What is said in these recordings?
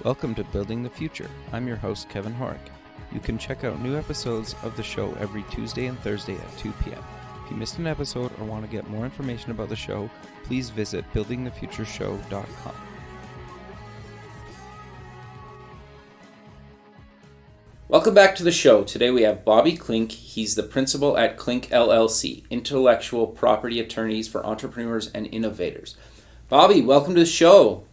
Welcome to Building the Future. I'm your host, Kevin Horick. You can check out new episodes of the show every Tuesday and Thursday at 2 p.m. If you missed an episode or want to get more information about the show, please visit buildingthefutureshow.com. Welcome back to the show. Today we have Bobby Klinck. He's the principal at Klinck LLC, intellectual property attorneys for entrepreneurs and innovators. Bobby, welcome to the show.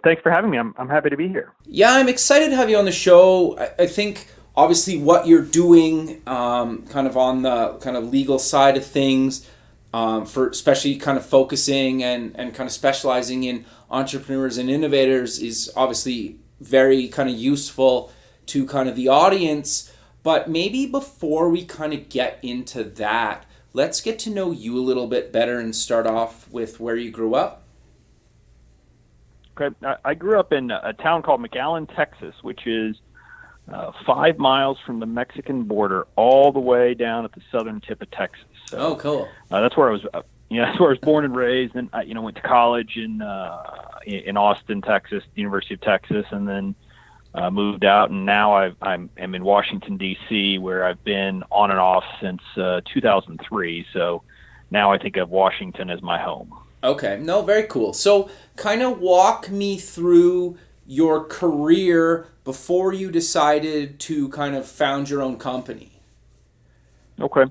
Thanks for having me. I'm happy to be here. Yeah, I'm excited to have you on the show. I think obviously what you're doing kind of on the kind of legal side of things, for especially kind of focusing and kind of specializing in entrepreneurs and innovators is obviously very kind of useful to kind of the audience. But maybe before we kind of get into that, let's get to know you a little bit better and start off with where you grew up. Okay. I grew up in a town called McAllen, Texas, which is 5 miles from the Mexican border, all the way down at the southern tip of Texas. So, cool. That's where I was. That's where I was born and raised. Then I, went to college in Austin, Texas, the University of Texas, and then moved out. And now I'm in Washington D.C., where I've been on and off since 2003. So now I think of Washington as my home. Okay, no, very cool. So kind of walk me through your career before you decided to kind of found your own company. Okay.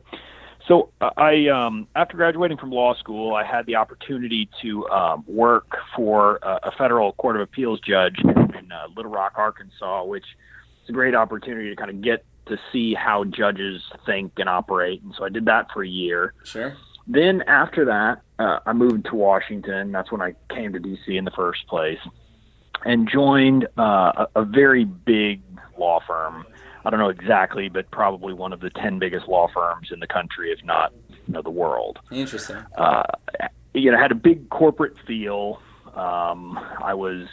So I after graduating from law school, I had the opportunity to work for a federal court of appeals judge in Little Rock, Arkansas, which is a great opportunity to kind of get to see how judges think and operate. And so I did that for a year. Sure. Then after that, I moved to Washington. That's when I came to D.C. in the first place, and joined a very big law firm. I don't know exactly, but probably one of the 10 biggest law firms in the country, if not the world. Interesting. Had a big corporate feel. I was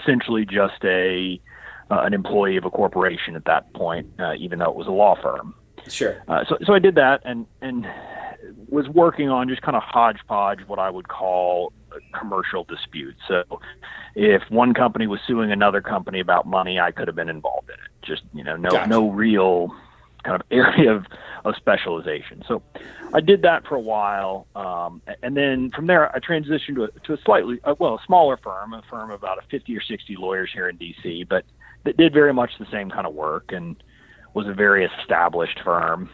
essentially just an employee of a corporation at that point, even though it was a law firm. Sure. So I did that and was working on just kind of hodgepodge, what I would call commercial disputes. So if one company was suing another company about money, I could have been involved in it. Just, Gotcha. No real kind of area of specialization. So I did that for a while. And then from there, I transitioned to a slightly, a smaller firm, a firm of about 50 or 60 lawyers here in DC, but that did very much the same kind of work and was a very established firm.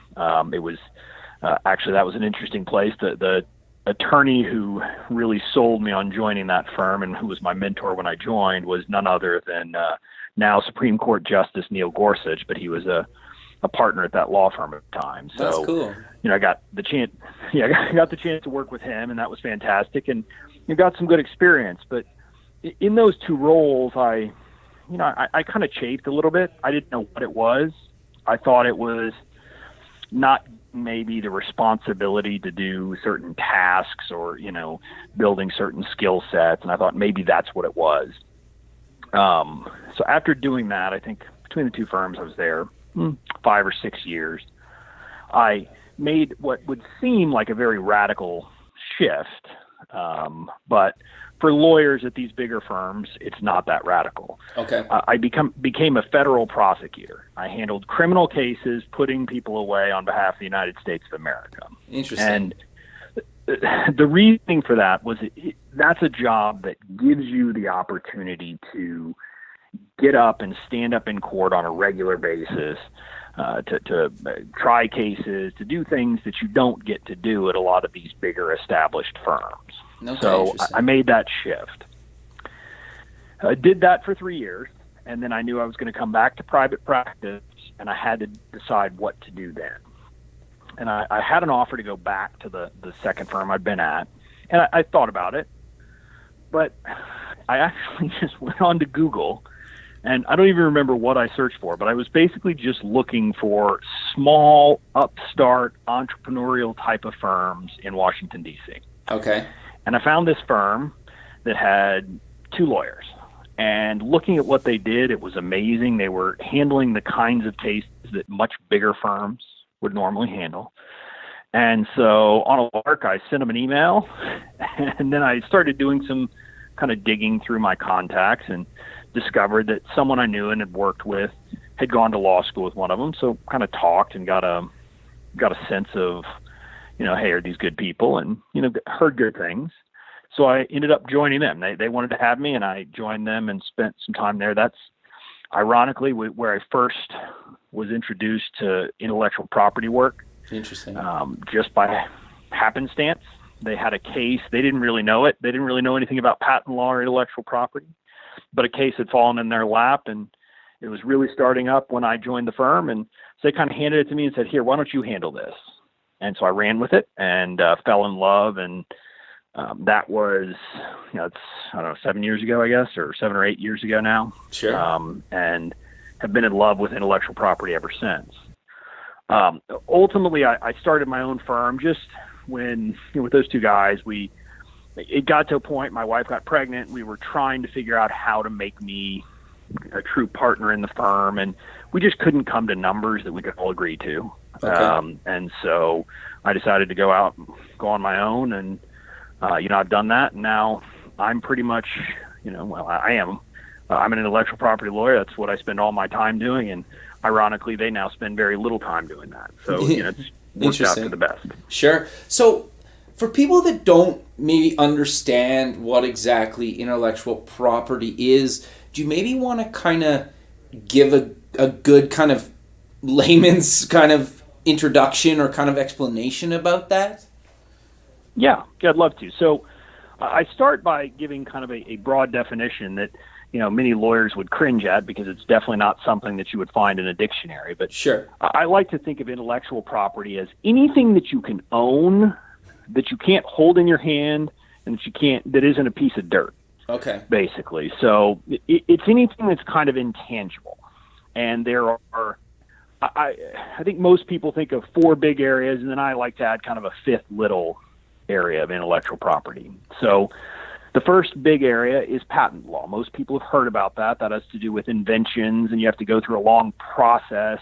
It was, actually, that was an interesting place. The attorney who really sold me on joining that firm and who was my mentor when I joined was none other than now Supreme Court Justice Neil Gorsuch, but he was a partner at that law firm at the time. So, that's cool. I got the chance. Yeah, I got the chance to work with him, and that was fantastic. And you got some good experience. But in those two roles, I kind of chafed a little bit. I didn't know what it was. I thought it was not maybe the responsibility to do certain tasks or, building certain skill sets. And I thought maybe that's what it was. So after doing that, I think between the two firms, I was there 5 or 6 years. I made what would seem like a very radical shift. But for lawyers at these bigger firms, it's not that radical. Okay. I became a federal prosecutor. I handled criminal cases, putting people away on behalf of the United States of America. Interesting. And the reasoning for that was that's a job that gives you the opportunity to get up and stand up in court on a regular basis, to try cases, to do things that you don't get to do at a lot of these bigger established firms. Okay, so I made that shift. I did that for 3 years, and then I knew I was going to come back to private practice, and I had to decide what to do then. And I had an offer to go back to the second firm I'd been at, and I thought about it, but I actually just went on to Google, and I don't even remember what I searched for, but I was basically just looking for small, upstart, entrepreneurial type of firms in Washington, D.C. Okay. And I found this firm that had 2 lawyers. And looking at what they did, it was amazing. They were handling the kinds of cases that much bigger firms would normally handle. And so on a lark, I sent them an email, and then I started doing some kind of digging through my contacts and discovered that someone I knew and had worked with had gone to law school with one of them. So kind of talked and got a sense of, hey, are these good people? And, heard good things. So I ended up joining them. They wanted to have me, and I joined them and spent some time there. That's ironically where I first was introduced to intellectual property work. Interesting. Just by happenstance. They had a case. They didn't really know it. They didn't really know anything about patent law or intellectual property, but a case had fallen in their lap, and it was really starting up when I joined the firm. And so they kind of handed it to me and said, here, why don't you handle this? And so I ran with it and fell in love. And that was, it's, 7 years ago, I guess, or 7 or 8 years ago now. Sure. And have been in love with intellectual property ever since. Ultimately, I started my own firm just when, with those two guys, it got to a point, my wife got pregnant. We were trying to figure out how to make me a true partner in the firm, and we just couldn't come to numbers that we could all agree to. Okay. And so I decided to go on my own, and I've done that. And now I'm pretty much, I am. I'm an intellectual property lawyer. That's what I spend all my time doing, and ironically, they now spend very little time doing that. So it's worked out to the best. Sure. So for people that don't maybe understand what exactly intellectual property is, do you maybe want to kind of give a good kind of layman's kind of introduction or kind of explanation about that? Yeah, I'd love to. So I start by giving kind of a broad definition that, many lawyers would cringe at because it's definitely not something that you would find in a dictionary. But sure, I like to think of intellectual property as anything that you can own, that you can't hold in your hand, and that isn't a piece of dirt. Okay. Basically. So it's anything that's kind of intangible. And there are, I think most people think of 4 big areas, and then I like to add kind of a 5th little area of intellectual property. So the first big area is patent law. Most people have heard about that. That has to do with inventions, and you have to go through a long process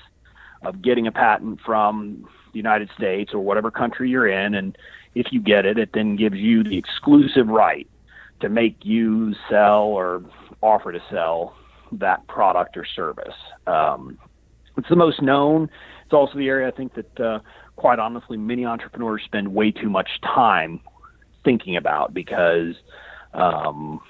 of getting a patent from the United States or whatever country you're in. And if you get it, it then gives you the exclusive right to make, use, sell, or offer to sell that product or service. It's the most known. It's also the area I think that, quite honestly, many entrepreneurs spend way too much time thinking about because probably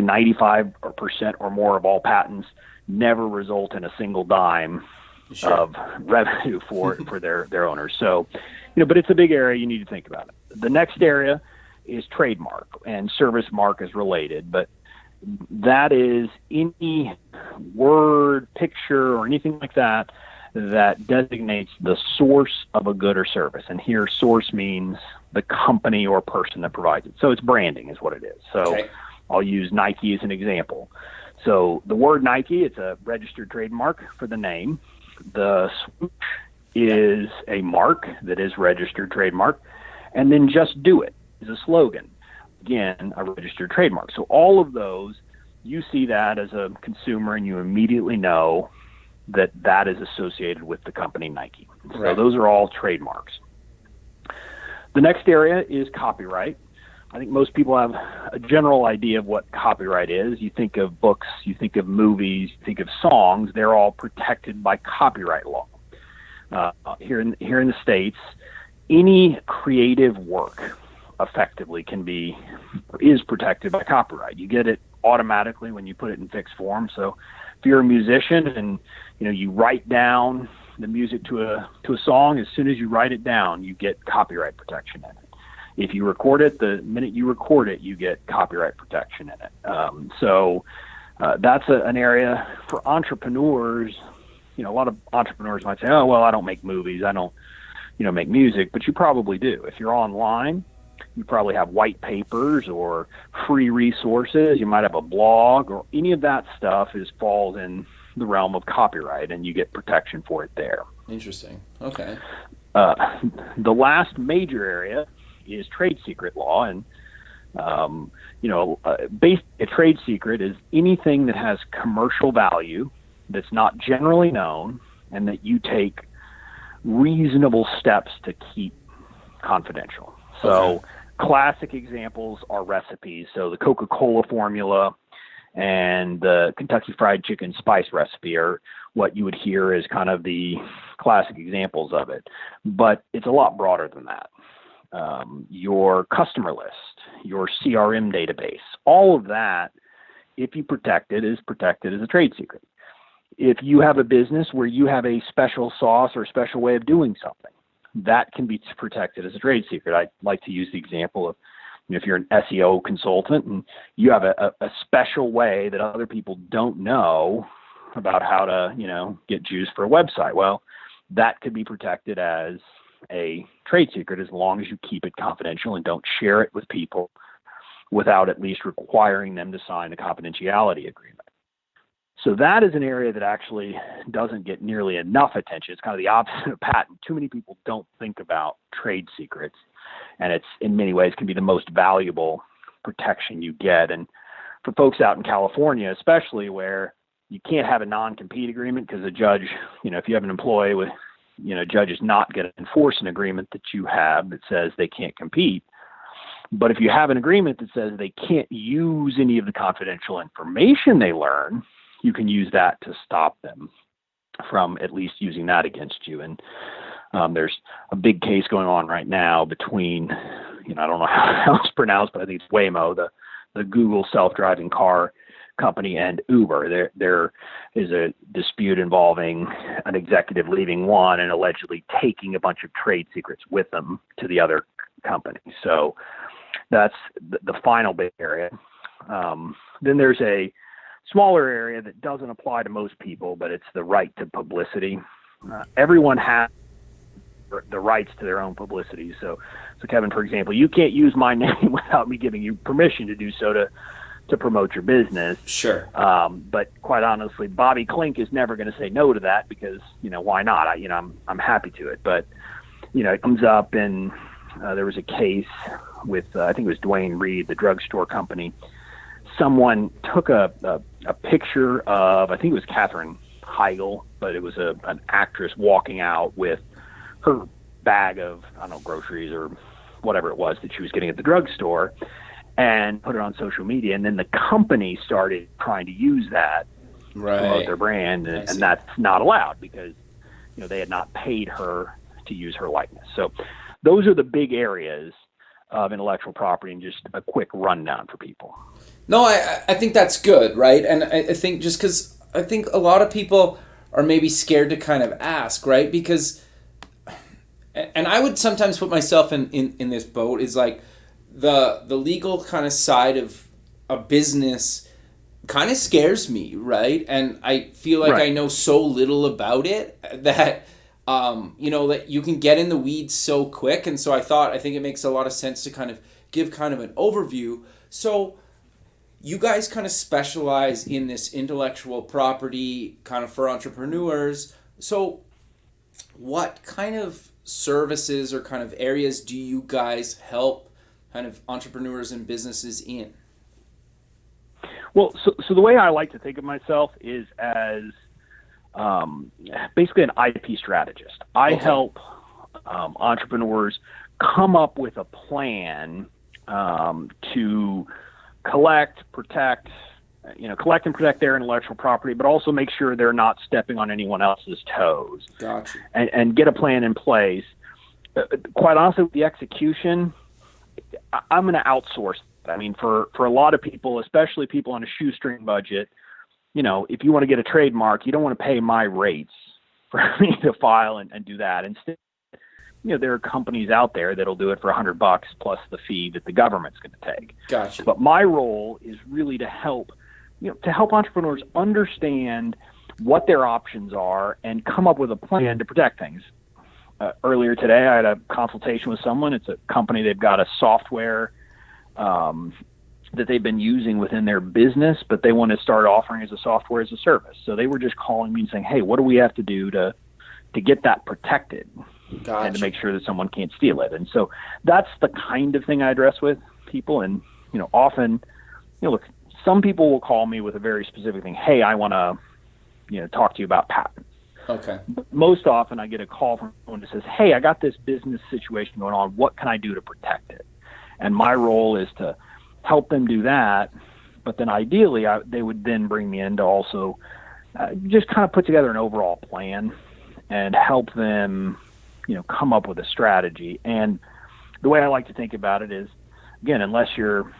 95% or more of all patents never result in a single dime sure. of revenue for their owners. So, but it's a big area. You need to think about it. The next area is trademark, and service mark is related, but that is any word, picture, or anything like that designates the source of a good or service. And here, source means the company or person that provides it. So it's branding is what it is. So okay. I'll use Nike as an example. So the word Nike, it's a registered trademark for the name. The swoosh is a mark that is registered trademark. And then Just Do It is a slogan. Again, a registered trademark. So all of those, you see that as a consumer and you immediately know that is associated with the company Nike. So right. Those are all trademarks. The next area is copyright. I think most people have a general idea of what copyright is. You think of books, you think of movies, you think of songs. They're all protected by copyright law. Here in the States, any creative work effectively is protected by copyright. You get it automatically when you put it in fixed form. So if you're a musician and you write down the music to a song, as soon as you write it down, you get copyright protection in it. If you record it, the minute you record it, you get copyright protection in it. So that's an area for entrepreneurs. A lot of entrepreneurs might say, oh, well, I don't make movies. I don't, make music, but you probably do. If you're online, you probably have white papers or free resources. You might have a blog, or any of that stuff falls in the realm of copyright, and you get protection for it there. Interesting. Okay. The last major area is trade secret law, and a trade secret is anything that has commercial value that's not generally known and that you take reasonable steps to keep confidential. So classic examples are recipes. So the Coca-Cola formula and the Kentucky Fried Chicken spice recipe are what you would hear as kind of the classic examples of it. But it's a lot broader than that. Your customer list, your CRM database, all of that, if you protect it, is protected as a trade secret. If you have a business where you have a special sauce or special way of doing something, that can be protected as a trade secret. I like to use the example of, if you're an SEO consultant and you have a special way that other people don't know about how to, get juice for a website. Well, that could be protected as a trade secret as long as you keep it confidential and don't share it with people without at least requiring them to sign a confidentiality agreement. So that is an area that actually doesn't get nearly enough attention. It's kind of the opposite of patent. Too many people don't think about trade secrets, and it's in many ways can be the most valuable protection you get. And for folks out in California, especially, where you can't have a non-compete agreement because a judge, if you have an employee with, judge is not going to enforce an agreement that you have that says they can't compete. But if you have an agreement that says they can't use any of the confidential information they learn, you can use that to stop them from at least using that against you. And there's a big case going on right now between, I don't know how it's pronounced, but I think it's Waymo, the Google self-driving car company, and Uber. There is a dispute involving an executive leaving one and allegedly taking a bunch of trade secrets with them to the other company. So that's the final big area. Then there's a smaller area that doesn't apply to most people, but it's the right to publicity. Everyone has the rights to their own publicity. So Kevin, for example, you can't use my name without me giving you permission to do so to promote your business. Sure. But quite honestly, Bobby Klinck is never going to say no to that because, why not? I'm happy to it. But, it comes up, and there was a case with, I think it was Dwayne Reed, the drugstore company. Someone took a picture of, I think it was Katherine Heigl, but it was an actress walking out with her bag of, groceries or whatever it was that she was getting at the drugstore, and put it on social media. And then the company started trying to use that to promote their brand, and that's not allowed because, they had not paid her to use her likeness. So those are the big areas of intellectual property, and just a quick rundown for people. No, I think that's good, right? And I think just because I think a lot of people are maybe scared to kind of ask, right? Because, and I would sometimes put myself in this boat, is like the legal kind of side of a business kind of scares me, right? And I feel like I know so little about it that, that you can get in the weeds so quick. And so I think it makes a lot of sense to kind of give kind of an overview. So you guys kind of specialize in this intellectual property kind of for entrepreneurs. So what kind of services or kind of areas do you guys help kind of entrepreneurs and businesses in? Well, so the way I like to think of myself is as basically an IP strategist. I help entrepreneurs come up with a plan to collect and protect their intellectual property, but also make sure they're not stepping on anyone else's toes. Gotcha. And get a plan in place. Quite honestly, with the execution, I'm going to outsource. I mean, for a lot of people, especially people on a shoestring budget, if you want to get a trademark, you don't want to pay my rates for me to file and do that. Instead, there are companies out there that'll do it for $100 plus the fee that the government's going to take. Gotcha. But my role is really to help entrepreneurs understand what their options are and come up with a plan to protect things. Earlier today, I had a consultation with someone. It's a company. They've got a software that they've been using within their business, but they want to start offering as a software as a service. So they were just calling me and saying, hey, what do we have to do to get that protected? Gotcha. And to make sure that someone can't steal it. And so that's the kind of thing I address with people. And, often, look, some people will call me with a very specific thing. Hey, I want to, talk to you about patents. Okay. But most often I get a call from someone that says, hey, I got this business situation going on. What can I do to protect it? And my role is to help them do that, But then ideally, they would then bring me in to also just kind of put together an overall plan and help them, come up with a strategy. And the way I like to think about it is, again, unless you're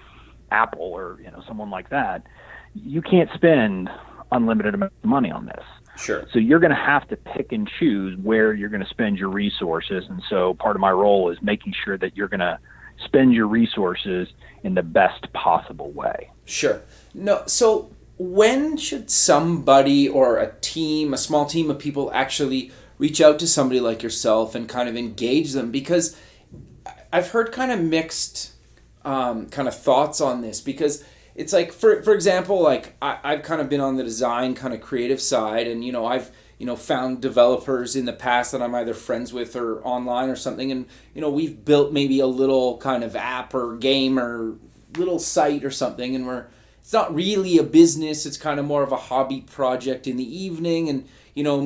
Apple or someone like that, you can't spend unlimited amount of money on this. Sure. So you're going to have to pick and choose where you're going to spend your resources. And so part of my role is making sure that you're going to spend your resources in the best possible way. Sure. No. So when should somebody or a small team of people actually reach out to somebody like yourself and kind of engage them? Because I've heard kind of mixed kind of thoughts on this, because it's like, for example, like I've kind of been on the design kind of creative side, and I've found developers in the past that I'm either friends with or online or something, and we've built maybe a little kind of app or game or little site or something, and it's not really a business, it's kind of more of a hobby project in the evening, and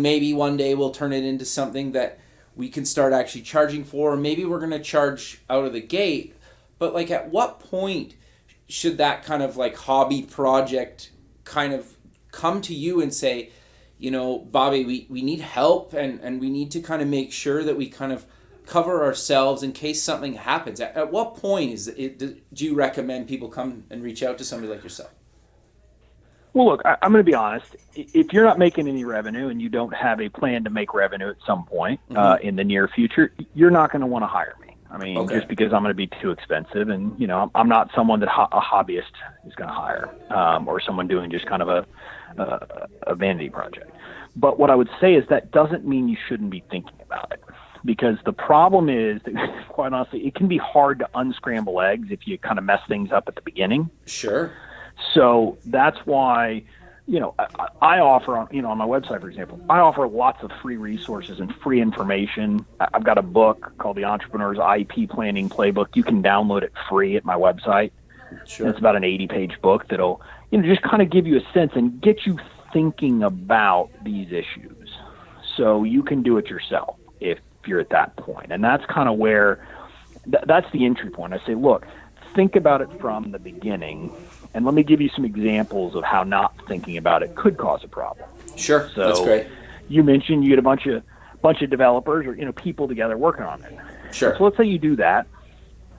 maybe one day we'll turn it into something that we can start actually charging for, or maybe we're going to charge out of the gate. But like, at what point should that kind of like hobby project kind of come to you and say, Bobby, we need help, and we need to kind of make sure that we kind of cover ourselves in case something happens? At what point do you recommend people come and reach out to somebody like yourself? Well, look, I'm going to be honest. If you're not making any revenue and you don't have a plan to make revenue at some point in the near future, you're not going to want to hire me. I mean, just because I'm going to be too expensive, and I'm not someone that a hobbyist is going to hire, or someone doing just kind of a vanity project. But what I would say is that doesn't mean you shouldn't be thinking about it, because the problem is that, quite honestly, it can be hard to unscramble eggs if you kind of mess things up at the beginning. Sure. So that's why, I offer on my website, for example, I offer lots of free resources and free information. I've got a book called The Entrepreneur's IP Planning Playbook. You can download it free at my website. Sure. It's about an 80-page book that'll, just kind of give you a sense and get you thinking about these issues, so you can do it yourself if you're at that point. And that's kind of where, that's the entry point. I say, look, think about it from the beginning, and let me give you some examples of how not thinking about it could cause a problem. Sure, so that's great. You mentioned you had a bunch of developers or people together working on it. Sure. So let's say you do that,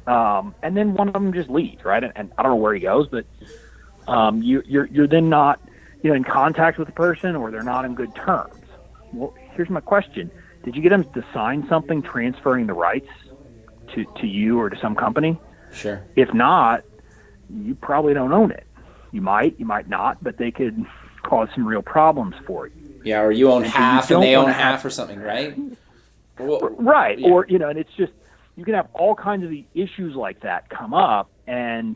and then one of them just leaves, right? And I don't know where he goes, but you're then not in contact with the person, or they're not in good terms. Well, here's my question: did you get them to sign something transferring the rights to you or to some company? Sure. If not, you probably don't own it. You might not, but they could cause some real problems for you. Yeah, or you own half and they own half or something, right? Right. Yeah. Or, and it's just, you can have all kinds of the issues like that come up, and,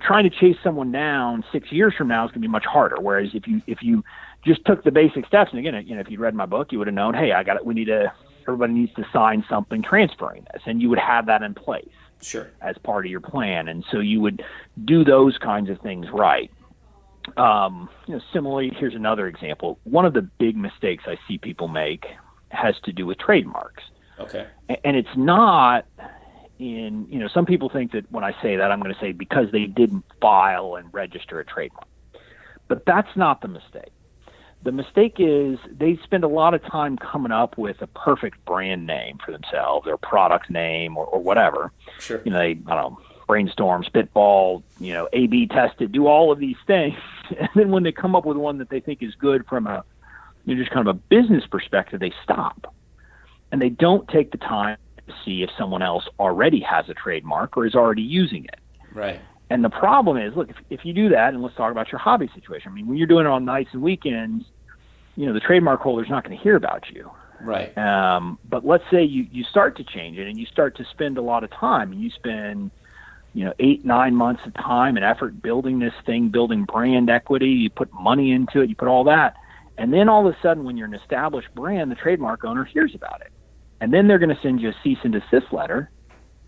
trying to chase someone down 6 years from now is going to be much harder. Whereas if you just took the basic steps, and again, if you'd read my book, you would have known, hey, everybody needs to sign something transferring this, and you would have that in place. Sure. As part of your plan. And so you would do those kinds of things right. Similarly, here's another example. One of the big mistakes I see people make has to do with trademarks. Okay. And it's not in, some people think that when I say that, I'm going to say because they didn't file and register a trademark. But that's not the mistake. The mistake is they spend a lot of time coming up with a perfect brand name for themselves, or product name, or whatever. Sure. They, brainstorm, spitball, A/B test it, do all of these things. And then when they come up with one that they think is good from a, just kind of a business perspective, they stop. And they don't take the time to see if someone else already has a trademark or is already using it. Right. And the problem is, look, if you do that, and let's talk about your hobby situation. I mean, when you're doing it on nights and weekends, the trademark holder's not going to hear about you. Right. But let's say you start to change it, and you start to spend a lot of time, and you spend, 8-9 months of time and effort building this thing, building brand equity, you put money into it, you put all that. And then all of a sudden, when you're an established brand, the trademark owner hears about it. And then they're going to send you a cease and desist letter,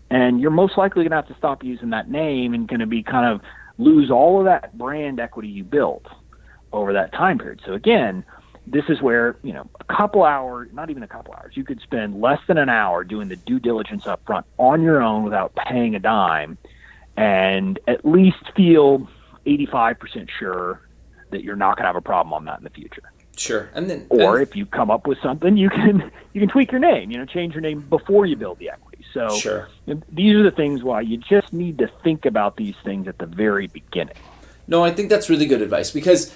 and you're most likely going to have to stop using that name and going to be kind of lose all of that brand equity you built over that time period. So again, this is where, a couple hours, not even a couple hours, you could spend less than an hour doing the due diligence up front on your own without paying a dime, and at least feel 85% sure that you're not going to have a problem on that in the future. Sure. Or if you come up with something, you can tweak your name, change your name before you build the equity. So sure. These are the things why you just need to think about these things at the very beginning. No, I think that's really good advice, because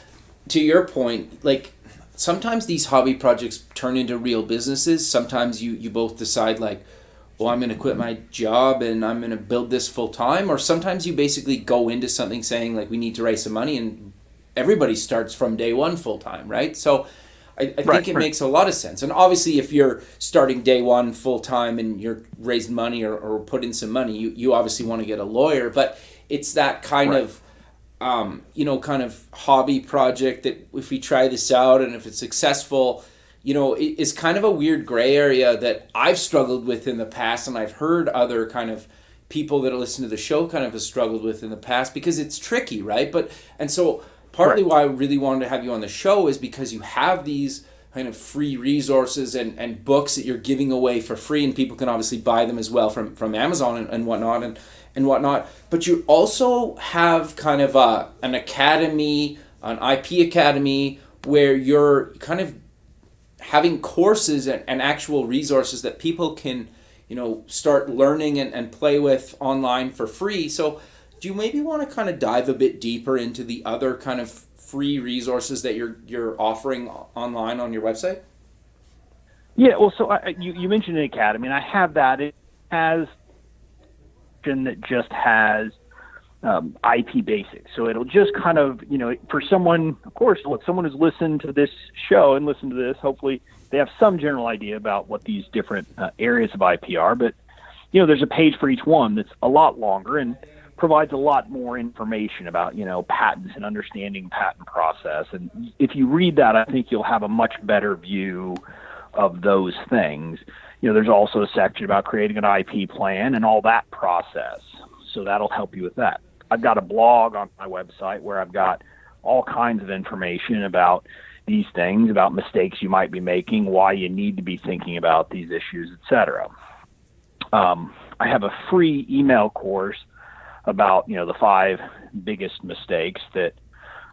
to your point, like, sometimes these hobby projects turn into real businesses. Sometimes you both decide, like, well, I'm going to quit my job and I'm going to build this full time. Or sometimes you basically go into something saying, like, we need to raise some money, and everybody starts from day one full time, right? So I think it makes a lot of sense. And obviously, if you're starting day one full time and you're raising money or put in some money, you obviously want to get a lawyer. But it's that kind of kind of hobby project that if we try this out and if it's successful, is kind of a weird gray area that I've struggled with in the past, and I've heard other kind of people that listen to the show kind of have struggled with in the past, because it's tricky, right? So partly why I really wanted to have you on the show is because you have these kind of free resources and books that you're giving away for free, and people can obviously buy them as well from Amazon and whatnot. But you also have kind of an academy, an IP academy, where you're kind of having courses and actual resources that people can, start learning and play with online for free. So do you maybe want to kind of dive a bit deeper into the other kind of free resources that you're offering online on your website? Yeah, well, so you mentioned an academy, and I have that. It has that just has IP basics. So it'll just kind of, for someone, of course, someone who's listened to this show and listened to this, hopefully they have some general idea about what these different areas of IP are. But, there's a page for each one that's a lot longer and provides a lot more information about, patents and understanding patent process. And if you read that, I think you'll have a much better view of those things. There's also a section about creating an IP plan and all that process. So that'll help you with that. I've got a blog on my website where I've got all kinds of information about these things, about mistakes you might be making, why you need to be thinking about these issues, etc. I have a free email course about, the 5 biggest mistakes that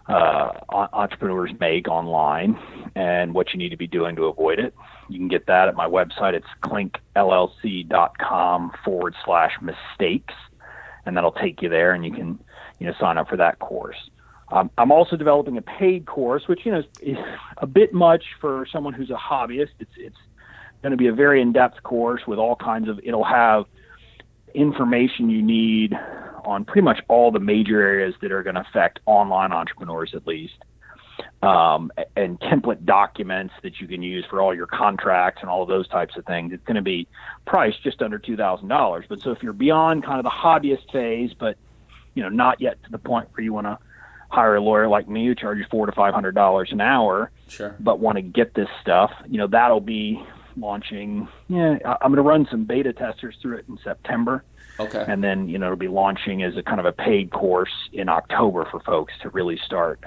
entrepreneurs make online and what you need to be doing to avoid it. You can get that at my website. It's klinkllc.com/mistakes, and that'll take you there, and you can, sign up for that course. I'm also developing a paid course, which, is a bit much for someone who's a hobbyist. It's going to be a very in-depth course with all kinds of, it'll have information you need on pretty much all the major areas that are going to affect online entrepreneurs, at least, and template documents that you can use for all your contracts and all of those types of things. It's going to be priced just under $2,000. But so if you're beyond kind of the hobbyist phase, but not yet to the point where you want to hire a lawyer like me who charges $400 to $500 an hour, sure, but want to get this stuff, that'll be launching. I'm going to run some beta testers through it in September. Okay. And then, it'll be launching as a kind of a paid course in October for folks to really start,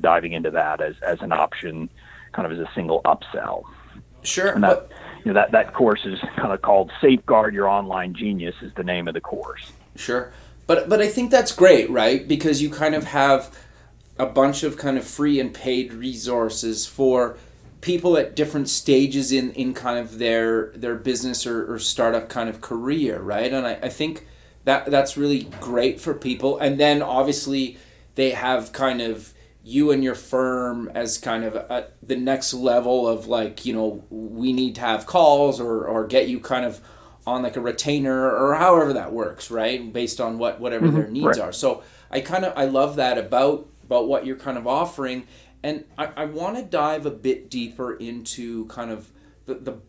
diving into that as an option, kind of as a single upsell. Sure. And that course is kind of called Safeguard Your Online Genius is the name of the course. Sure. But I think that's great, right? Because you kind of have a bunch of kind of free and paid resources for people at different stages in kind of their business or startup kind of career, right? And I think that's really great for people. And then obviously they have kind of you and your firm as kind of the next level of, like, we need to have calls or get you kind of on like a retainer or however that works, right? Based on whatever their needs are. So I love that about what you're kind of offering. And I want to dive a bit deeper into kind of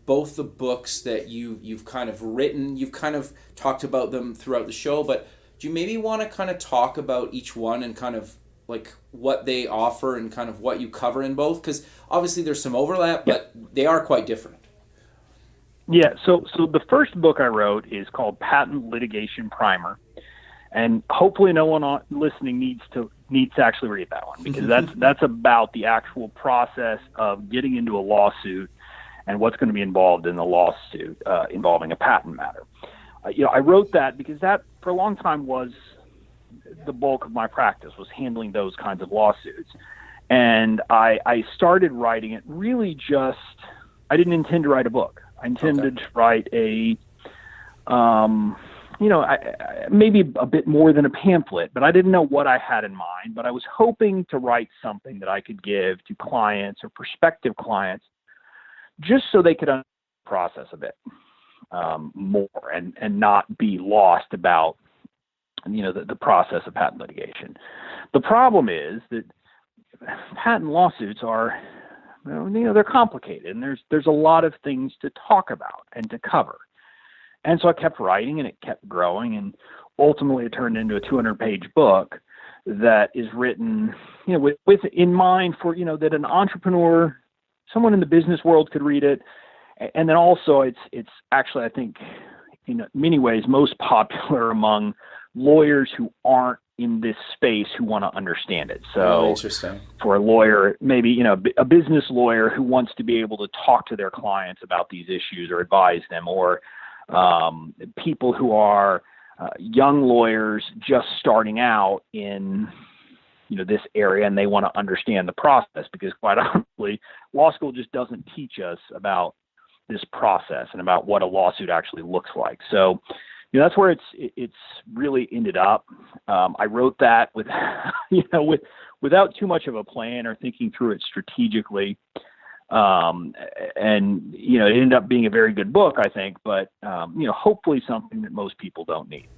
both the books that you've kind of written. You've kind of talked about them throughout the show, but do you maybe want to kind of talk about each one and kind of like what they offer and kind of what you cover in both? Because obviously there's some overlap, but they are quite different. Yeah, so the first book I wrote is called Patent Litigation Primer, and hopefully no one listening needs to actually read that one, because that's about the actual process of getting into a lawsuit and what's going to be involved in the lawsuit involving a patent matter. I wrote that because that for a long time was the bulk of my practice was handling those kinds of lawsuits. And I started writing it really just, I didn't intend to write a book. I intended to write a, maybe a bit more than a pamphlet, but I didn't know what I had in mind. But I was hoping to write something that I could give to clients or prospective clients just so they could understand the process a bit more and not be lost about, the process of patent litigation. The problem is that patent lawsuits are, they're complicated, and there's a lot of things to talk about and to cover. And so I kept writing, and it kept growing, and ultimately it turned into a 200-page book that is written, with in mind for, that an entrepreneur, someone in the business world could read it. And then also it's actually, I think, in many ways, most popular among lawyers who aren't in this space who want to understand it. So interesting. For a lawyer, maybe, a business lawyer who wants to be able to talk to their clients about these issues or advise them, or people who are young lawyers just starting out in, this area, and they want to understand the process, because quite honestly, law school just doesn't teach us about this process and about what a lawsuit actually looks like. So, that's where it's really ended up. I wrote that with, without too much of a plan or thinking through it strategically. And, it ended up being a very good book, I think, but, hopefully something that most people don't need.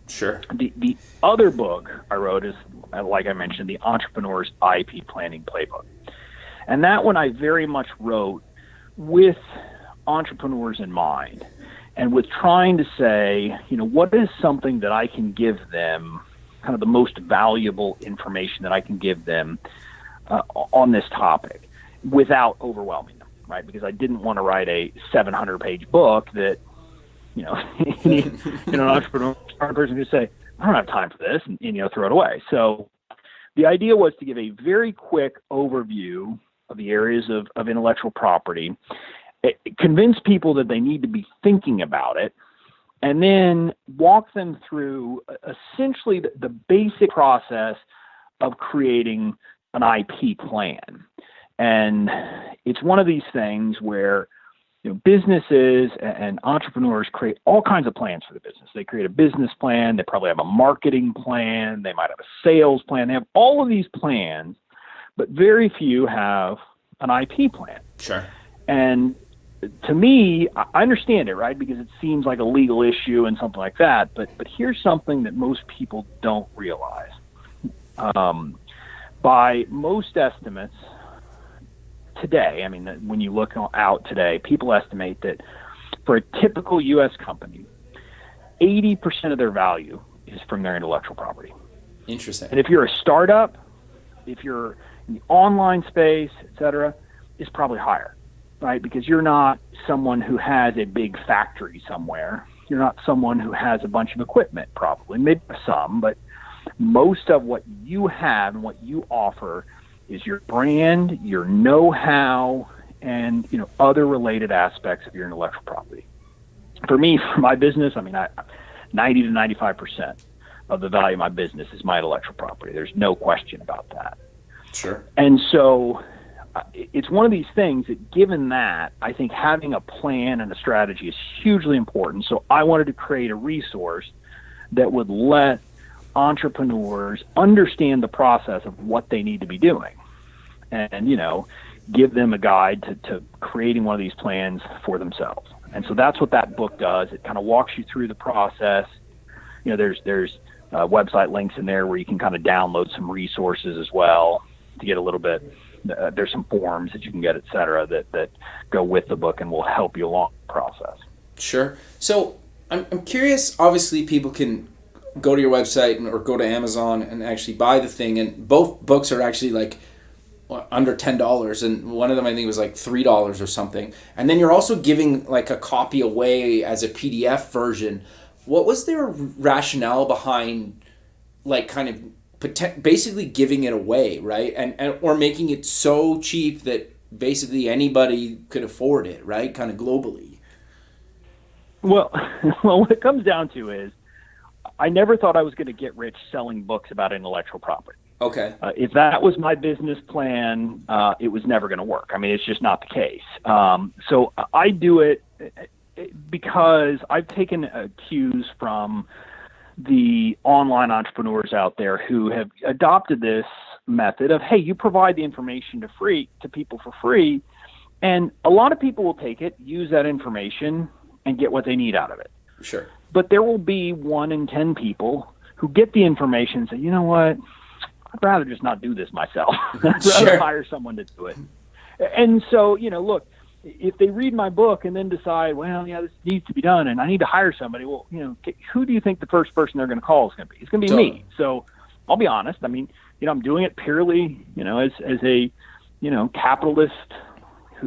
Sure. The other book I wrote is, like I mentioned, the Entrepreneur's IP Planning Playbook. And that one I very much wrote with entrepreneurs in mind, and with trying to say, what is something that I can give them, kind of the most valuable information that I can give them on this topic without overwhelming them, right? Because I didn't want to write a 700-page book that, an entrepreneur person could say, I don't have time for this, and throw it away. So the idea was to give a very quick overview of the areas of intellectual property, convince people that they need to be thinking about it, and then walk them through essentially the basic process of creating an IP plan. And it's one of these things where businesses and entrepreneurs create all kinds of plans for the business. They create a business plan. They probably have a marketing plan. They might have a sales plan. They have all of these plans, but very few have an IP plan. Sure. And to me, I understand it, right? Because it seems like a legal issue and something like that. But here's something that most people don't realize. By most estimates today, when you look out today, people estimate that for a typical U.S. company, 80% of their value is from their intellectual property. Interesting. And if you're a startup, if you're in the online space, et cetera, it's probably higher, right? Because you're not someone who has a big factory somewhere. You're not someone who has a bunch of equipment, probably, maybe some, but most of what you have and what you offer is your brand, your know-how, and other related aspects of your intellectual property. For me, for my business, 90 to 95% of the value of my business is my intellectual property. There's no question about that. Sure. And so it's one of these things that, given that, I think having a plan and a strategy is hugely important. So I wanted to create a resource that would let entrepreneurs understand the process of what they need to be doing, and give them a guide to creating one of these plans for themselves. And so that's what that book does. It kind of walks you through the process. There's website links in there where you can kind of download some resources as well to get a little bit. There's some forms that you can get, et cetera, that go with the book and will help you along the process. Sure. So I'm curious. Obviously, people can go to your website or go to Amazon and actually buy the thing. And both books are actually like under $10, and one of them I think was like $3 or something. And then you're also giving like a copy away as a PDF version. What was their rationale behind like kind of basically giving it away, right? And or making it so cheap that basically anybody could afford it, right? Kind of globally. Well, what it comes down to is I never thought I was going to get rich selling books about intellectual property. Okay. If that was my business plan, it was never going to work. I mean, it's just not the case. So I do it because I've taken cues from the online entrepreneurs out there who have adopted this method of, hey, you provide the information to people for free, and a lot of people will take it, use that information, and get what they need out of it. Sure. But there will be 1 in 10 people who get the information and say, you know what, I'd rather just not do this myself. I'd rather hire someone to do it. And so, look, if they read my book and then decide, well, yeah, this needs to be done and I need to hire somebody, well, who do you think the first person they're going to call is going to be? It's going to be me. So I'll be honest. I mean, I'm doing it purely, as a, capitalist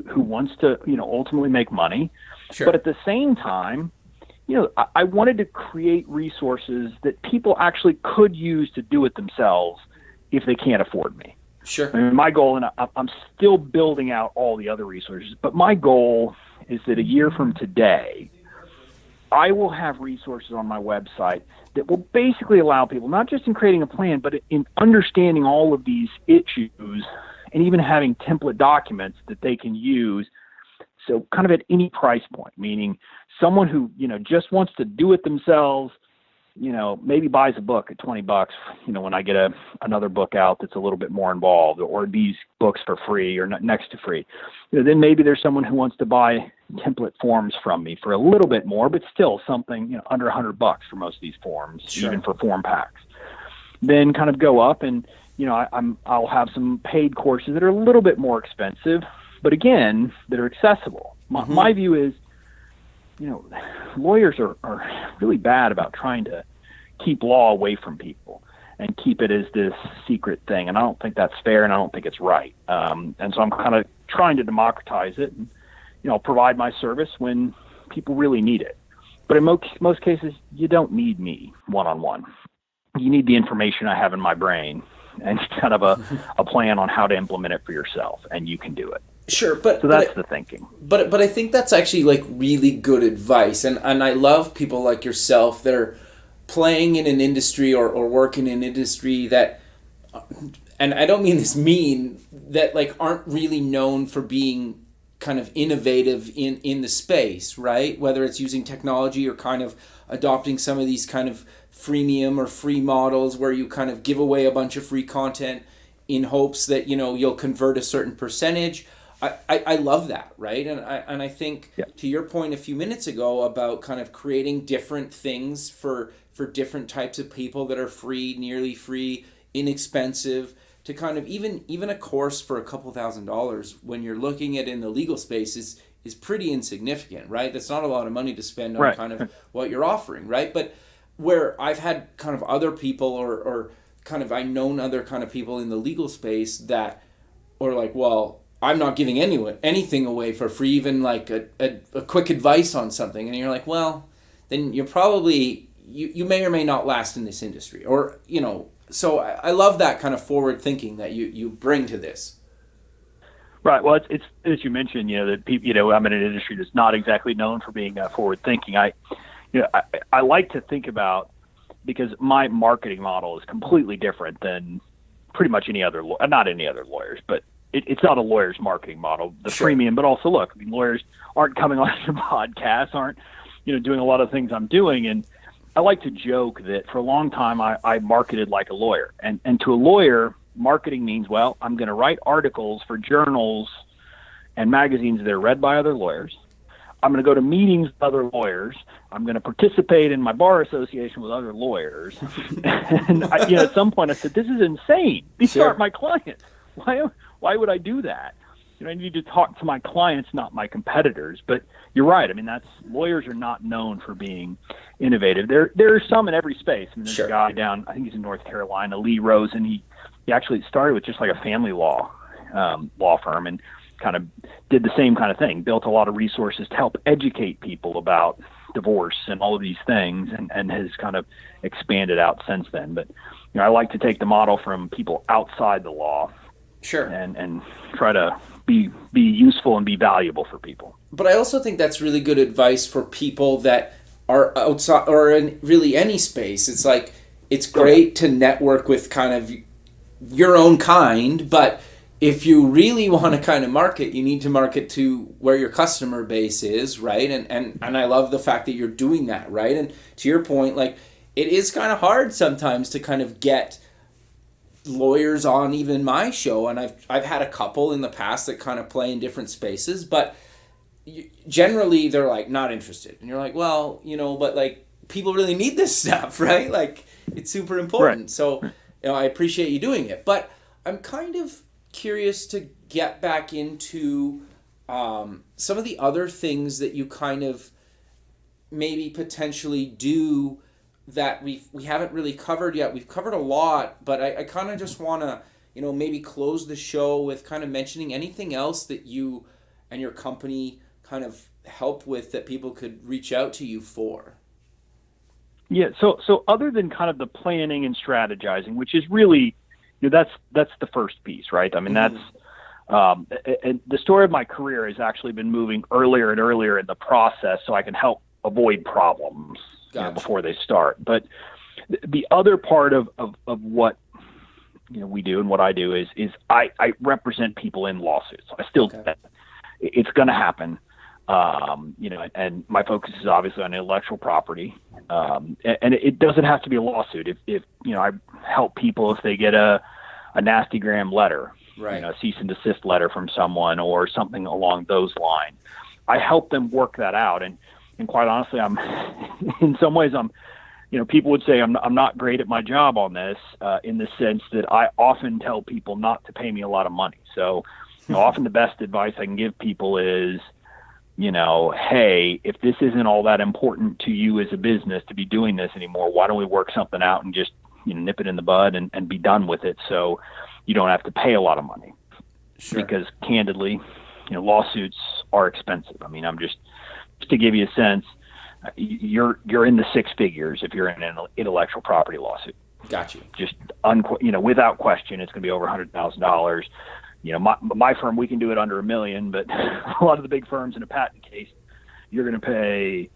who wants to, ultimately make money. Sure. But at the same time, I wanted to create resources that people actually could use to do it themselves if they can't afford me. Sure. I mean, my goal, and I'm still building out all the other resources, but my goal is that a year from today, I will have resources on my website that will basically allow people, not just in creating a plan, but in understanding all of these issues and even having template documents that they can use. So kind of at any price point, meaning someone who, just wants to do it themselves, maybe buys a book at $20, when I get another book out that's a little bit more involved, or these books for free or next to free. Then maybe there's someone who wants to buy template forms from me for a little bit more, but still something, under $100 for most of these forms, Sure. even for form packs. Then kind of go up and, I'll have some paid courses that are a little bit more expensive, but again, that are accessible. My view is, lawyers are really bad about trying to keep law away from people and keep it as this secret thing. And I don't think that's fair, and I don't think it's right. And so I'm kind of trying to democratize it and, provide my service when people really need it. But in most cases, you don't need me one-on-one. You need the information I have in my brain and kind of a plan on how to implement it for yourself, and you can do it. Sure, so that's the thinking. But I think that's actually like really good advice, and I love people like yourself that are playing in an industry or working in an industry that, and I don't mean this mean, that like aren't really known for being kind of innovative in the space, right? Whether it's using technology or kind of adopting some of these kind of freemium or free models where you kind of give away a bunch of free content in hopes that you'll convert a certain percentage. I love that, right? And I think to your point a few minutes ago about kind of creating different things for different types of people that are free, nearly free, inexpensive, to kind of even a course for a couple $1,000s when you're looking at in the legal space is pretty insignificant, right? That's not a lot of money to spend on kind of what you're offering, right? But where I've had kind of other people or kind of I've known other kind of people in the legal space that are like, well, I'm not giving anything away for free, even like a quick advice on something. And you're like, well, then you're probably, you may or may not last in this industry. Or, so I love that kind of forward thinking that you bring to this. Right. Well, it's as you mentioned, that people, I'm in an industry that's not exactly known for being forward thinking. I like to think about, because my marketing model is completely different than pretty much any other, not any other lawyers, but it's not a lawyer's marketing model, the freemium, but also look, I mean, lawyers aren't coming on your podcast, aren't, doing a lot of things I'm doing. And I like to joke that for a long time, I marketed like a lawyer, and to a lawyer, marketing means, well, I'm going to write articles for journals and magazines that are read by other lawyers. I'm going to go to meetings with other lawyers. I'm going to participate in my bar association with other lawyers. And at some point I said, this is insane. These aren't my clients. Why would I do that? I need to talk to my clients, not my competitors. But you're right. I mean, lawyers are not known for being innovative. There are some in every space. I mean, there's a guy down, I think he's in North Carolina, Lee Rosen. He actually started with just like a family law firm and kind of did the same kind of thing, built a lot of resources to help educate people about divorce and all of these things, and has kind of expanded out since then. But I like to take the model from people outside the law and try to be useful and be valuable for people. But I also think that's really good advice for people that are outside or in really any space. It's like it's great to network with kind of your own kind, but if you really want to kind of market, you need to market to where your customer base is, right? And I love the fact that you're doing that, right? And to your point, like it is kind of hard sometimes to kind of get lawyers on even my show, and I've had a couple in the past that kind of play in different spaces, but generally they're like not interested, and you're like, well, but like people really need this stuff, right? Like it's super important. Right. So I appreciate you doing it, but I'm kind of curious to get back into some of the other things that you kind of maybe potentially do that we haven't really covered yet. We've covered a lot, but I kind of just want to maybe close the show with kind of mentioning anything else that you and your company kind of help with that people could reach out to you for. Yeah. So other than kind of the planning and strategizing, which is really, that's the first piece, right? I mean, that's and the story of my career has actually been moving earlier and earlier in the process, so I can help avoid problems before they start. But the other part of what we do and what I do is I represent people in lawsuits. I still do that. It's going to happen. And my focus is obviously on intellectual property. And it doesn't have to be a lawsuit. If I help people if they get a nasty gram letter, right, a cease and desist letter from someone or something along those lines, I help them work that out. And quite honestly, I'm in some ways people would say I'm not great at my job on this, in the sense that I often tell people not to pay me a lot of money. So often the best advice I can give people is, hey, if this isn't all that important to you as a business to be doing this anymore, why don't we work something out and just nip it in the bud and be done with it, so you don't have to pay a lot of money. Sure. Because candidly, lawsuits are expensive. I mean, just to give you a sense, you're in the six figures if you're in an intellectual property lawsuit. Got you. Just without question, it's going to be over $100,000. My firm, we can do it under $1 million, but a lot of the big firms in a patent case, you're going to pay,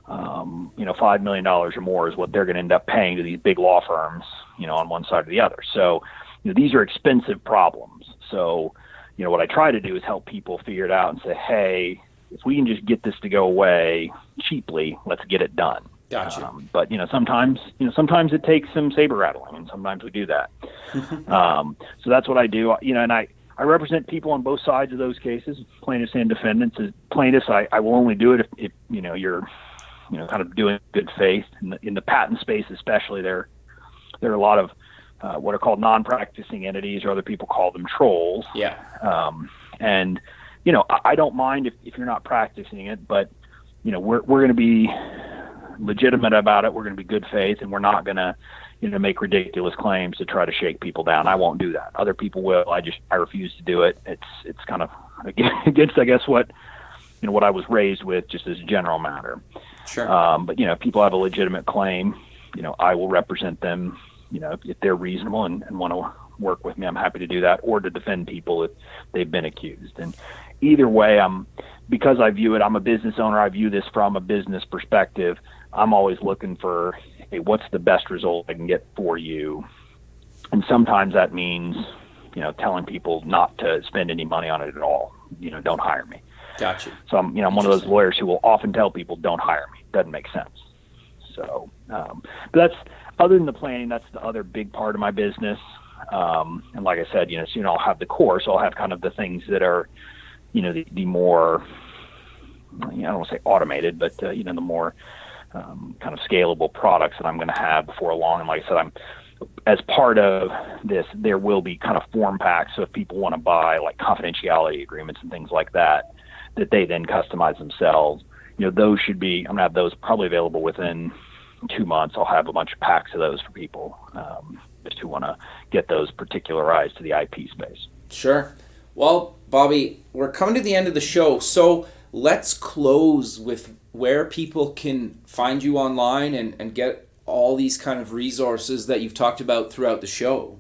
$5 million or more is what they're going to end up paying to these big law firms, on one side or the other. So, these are expensive problems. So, what I try to do is help people figure it out and say, hey, if we can just get this to go away cheaply, let's get it done. Gotcha. But sometimes it takes some saber rattling, and sometimes we do that. So that's what I do. And I represent people on both sides of those cases, plaintiffs and defendants. As plaintiffs, I will only do it if you're kind of doing good faith. In the patent space, especially, there are a lot of what are called non-practicing entities, or other people call them trolls. Yeah. And I don't mind if you're not practicing it, but we're going to be legitimate about it. We're going to be good faith, and we're not going to make ridiculous claims to try to shake people down. I won't do that. Other people will. I refuse to do it. It's kind of against, I guess, what I was raised with, just as a general matter. Sure. But if people have a legitimate claim, I will represent them. If they're reasonable and want to work with me, I'm happy to do that, or to defend people if they've been accused. And either way, because I view it, I'm a business owner. I view this from a business perspective. I'm always looking for, hey, what's the best result I can get for you? And sometimes that means, telling people not to spend any money on it at all. Don't hire me. Gotcha. So I'm one of those lawyers who will often tell people, don't hire me. Doesn't make sense. So, but that's, other than the planning, that's the other big part of my business. And like I said, soon I'll have the course. I'll have kind of the things that are, the more, I don't want to say automated, but, the more kind of scalable products that I'm going to have before long. And like I said, as part of this, there will be kind of form packs. So if people want to buy like confidentiality agreements and things like that they then customize themselves, those should be, I'm going to have those probably available within 2 months. I'll have a bunch of packs of those for people just who want to get those particularized to the IP space. Sure. Well, Bobby, we're coming to the end of the show, so let's close with where people can find you online and get all these kind of resources that you've talked about throughout the show.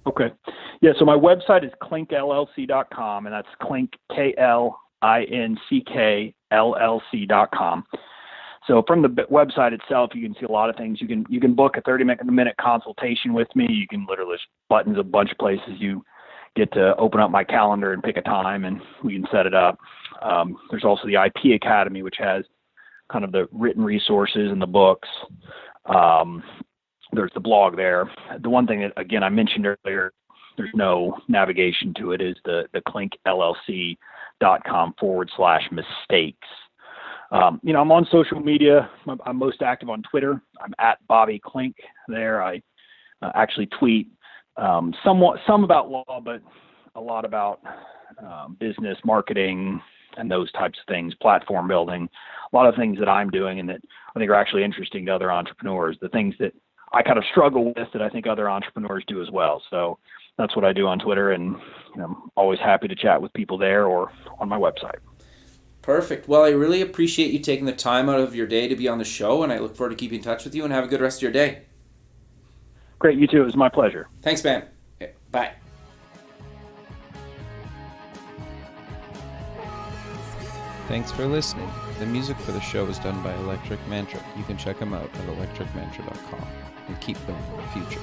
Okay. Yeah, so my website is KlinckLLC.com, and that's Klinck, KLINCK LLC.com. So from the website itself, you can see a lot of things. You can book a 30-minute consultation with me. You can literally just buttons a bunch of places. You get to open up my calendar and pick a time, and we can set it up. There's also the IP Academy, which has kind of the written resources and the books. There's the blog there. The one thing that, again, I mentioned earlier, there's no navigation to it, is the KlinckLLC.com/mistakes. I'm on social media. I'm most active on Twitter. I'm at Bobby Klinck there. I actually tweet some about law, but a lot about business, marketing, and those types of things, platform building, a lot of things that I'm doing and that I think are actually interesting to other entrepreneurs, the things that I kind of struggle with that I think other entrepreneurs do as well. So that's what I do on Twitter, and I'm always happy to chat with people there or on my website. Perfect. Well, I really appreciate you taking the time out of your day to be on the show, and I look forward to keeping in touch with you, and have a good rest of your day. Great. You too. It was my pleasure. Thanks, man. Okay, bye. Thanks for listening. The music for the show is done by Electric Mantra. You can check them out at electricmantra.com and keep building the future.